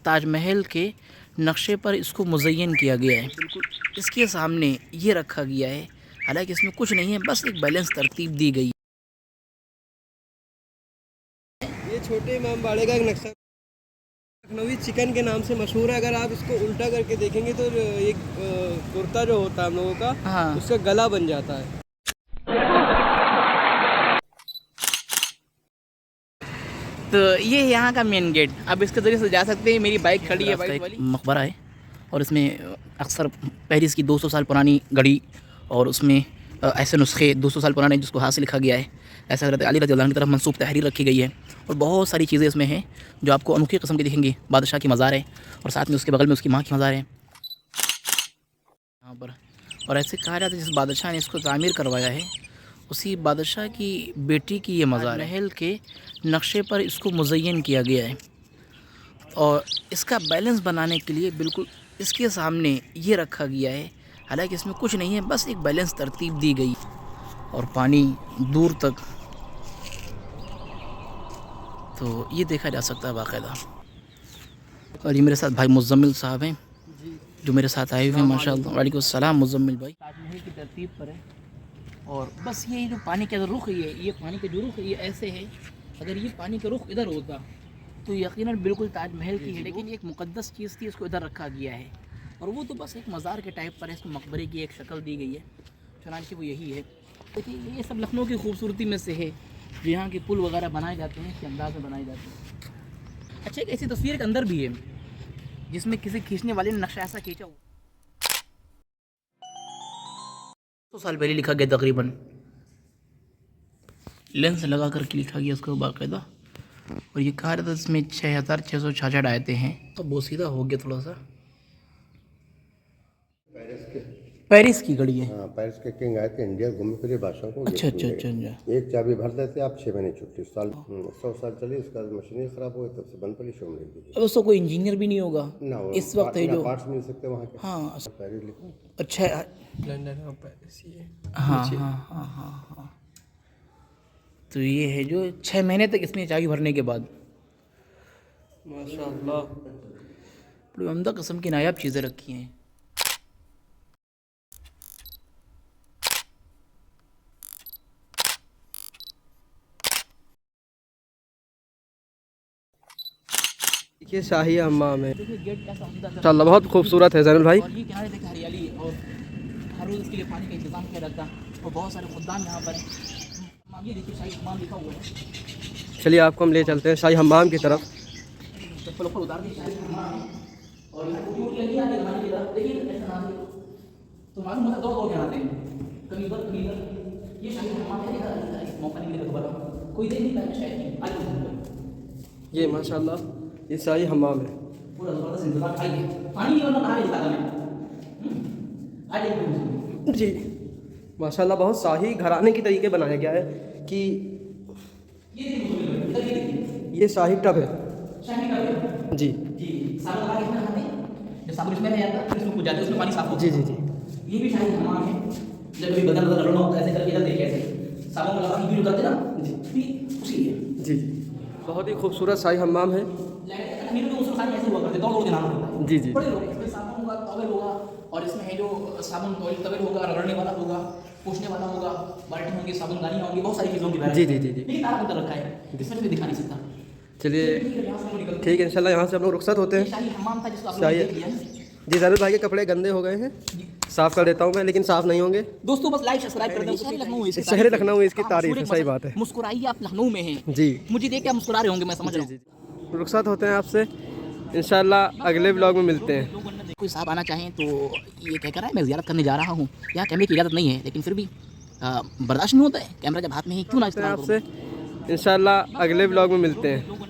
ताजमहल के नक्शे पर इसको मुज़य्यन किया गया है। बिल्कुल इसके सामने ये रखा गया है, हालांकि इसमें कुछ नहीं है, बस एक बैलेंस तरतीब दी गई है। ये छोटे इमाम बाड़े का एक नक्शा लखनवी चिकन के नाम से मशहूर है। अगर आप इसको उल्टा करके देखेंगे तो एक कुर्ता जो होता है हम लोगों का, हाँ, उसका गला बन जाता है। तो ये यहाँ का मेन गेट, अब इसके ज़रिए से जा सकते हैं। मेरी बाइक खड़ी है, बाइक वाली मकबरा है और इसमें अक्सर पेरिस की 200 साल पुरानी घड़ी और उसमें ऐसे नुस्खे 200 साल पुराने जिसको हाथ से लिखा गया है, ऐसा हज़रत अली रज़ियल्लाहु अन्हु की तरफ मंसूब तहरीर रखी गई है और बहुत सारी चीज़ें इसमें हैं जो आपको अनोखी किस्म की दिखेंगी। बादशाह की मज़ार है और साथ में उसके बगल में उसकी माँ की मज़ार है यहाँ पर। और ऐसे कहा जाता है जिस बादशाह ने इसको तामीर करवाया है उसी बादशाह की बेटी की ये मज़ार है। महल के नक्शे पर इसको मुज़य्यन किया गया है और इसका बैलेंस बनाने के लिए बिल्कुल इसके सामने ये रखा गया है, हालांकि इसमें कुछ नहीं है, बस एक बैलेंस तरतीब दी गई और पानी दूर तक तो ये देखा जा सकता है बाकायदा। और ये मेरे साथ भाई मुज़म्मिल साहब हैं जो मेरे साथ आए हुए हैं माशाअल्लाह। वालेकुम अस्सलाम मुज़म्मिल भाई। ताजमहल की तरतीब पर है और बस ये जो पानी का रुख है, ये पानी का जो रुख है ये ऐसे है, अगर ये पानी का रुख इधर होता तो यकीनन बिल्कुल ताजमहल की है, लेकिन एक मुक़द्दस चीज़ थी, इसको इधर रखा गया है और वो तो बस एक मज़ार के टाइप पर है, इसको मकबरे की एक शक्ल दी गई है, चुनांचे वो यही है। देखिए ये सब लखनऊ की खूबसूरती में से है जो यहाँ के पुल वगैरह बनाए जाते हैं, इसके अंदाज में बनाए जाते हैं। अच्छा, एक ऐसी तस्वीर के अंदर भी है जिसमें किसी खींचने वाले ने नक्शा ऐसा खींचा हो 100 साल पहले लिखा गया, तकरीबन लेंस लगा कर के लिखा गया उसको बाकायदा। और ये कहा था इसमें 6666 आयतें हैं, तो बोसीदा हो गया थोड़ा सा। पेरिस की घड़ी है। हाँ, पेरिस के किंग आए थे इंडिया घूमने के लिए बादशाह को। अच्छा अच्छा अच्छा अच्छा। एक चाबी भर देते आप 6 महीने छुट्टी, 100 साल चली, उसका मशीनें खराब हो गई, तब से बंद पड़ी, शो मिल गई। अब उसको कोई इंजीनियर भी नहीं होगा ना इस वक्त है जो पार्ट्स मिल सकते वहाँ के। हाँ पेरिस लिखा। अच्छा, लंदन और पेरिस ये। हाँ हाँ हाँ हाँ हाँ। तो ये है जो 6 महीने तक इसमें चाबी भरने के बाद माशाअल्लाह बड़ी उम्दा किस्म की नायाब चीज़ें रखी हैं। देखिए शाही हम्माम है देखिए गेट कैसा उम्दा सा माशाअल्लाह, बहुत खूबसूरत है ज़ैनुल भाई। और ये किनारे देखिए हरियाली और हर रोज़ इसके लिए पानी का इंतजाम किया जाता है और बहुत सारे खुद्दाम यहाँ पर हैं। ये देखिए शाही हम्माम लिखा हुआ है। चलिए आपको हम ले चलते हैं शाही हम्माम की तरफ। चप्पल ऊपर उतार दी शाही हम्माम है और यहाँ ड्यूटी लगी आती है हमारी की तरफ। देखिए ऐसा ना तो मालूम होता है दौड़ के आते हैं कभी इधर। ये शाही हम्माम है, इधर मौका नहीं मिलेगा दोबारा, कोई देख नहीं पाएगा शायद। आइए ये माशाअल्लाह ये शाही हम्माम है। पूरा ज़बरदस्त इंतजाम। आइए पानी नहीं होना कहाँ दिखाता मैं। आइए जी माशाअल्लाह, बहुत शाही घराने की तरीके बनाया गया है कि ये शाही टब है जी जी। साबुन लगा के इसमें नहाते हैं, जब साबुन इसमें रह जाता है फिर इसमें कूद जाते हैं, उसमें पानी साफ होता जी है। जी जी। ये भी शाही हमाम है। जब कभी बदल बदल रखना होता है ऐसे करके इधर देखिए, ऐसे साबुन लगा के वीडियो करते ना जी, उसी है जी जी, बहुत ही खूबसूरत शाही हम्माम है। मेरे तो उस खाने ऐसे हुआ करते, दौड़ के नहाना होता है। जी जी बड़े लोग इसमें साबुन होगा, टॉवेल होगा और इसमें है जो साबुन टॉवेल टॉवेल होगा, रगड़ने वाला होगा, पोंछने वाला होगा, बाल्टी होंगी, साबुनदानियाँ होंगी, बहुत सारी चीज़ों की जी जी जी जी। लेकिन तारा अंदर रखा है, इसमें भी दिखा नहीं सकता। चलिए यहाँ से हम निकलते हैं। ठीक है, इंशाल्लाह यहाँ से हम लोग रुखसत होते ये हैं। शाही हमाम था जिसको आप लोगों ने देख लिया है। जी ज़रूर भाई के कपड़े गंदे हो गए हैं, साफ़ कर देता हूँ मैं, लेकिन साफ़ नहीं होंगे। दोस्तों बस लाइक सब्सक्राइब कर दें। शहर लखनऊ इसकी शहर लखनऊ इसकी हाँ, तारीफ सूरज है, सही मसद। बात है। मुस्कुराइए, आप लखनऊ में हैं। जी मुझे देख के आप मुस्कुरा रहे होंगे, मैं समझ जी रहा जी हूँ। जी, रुखसत होते हैं आपसे, इंशाल्लाह अगले व्लॉग में मिलते हैं। कोई साहब आना चाहें तो ये कह कर रहा है मैं ज़ियारत करने जा रहा हूँ, यहाँ कैमरे की इजाज़त नहीं है, लेकिन फिर भी बर्दाश्त नहीं होता है, कैमरा जब हाथ में है क्यों ना इस्तेमाल करूं। आपसे इंशाल्लाह अगले व्लॉग में मिलते हैं।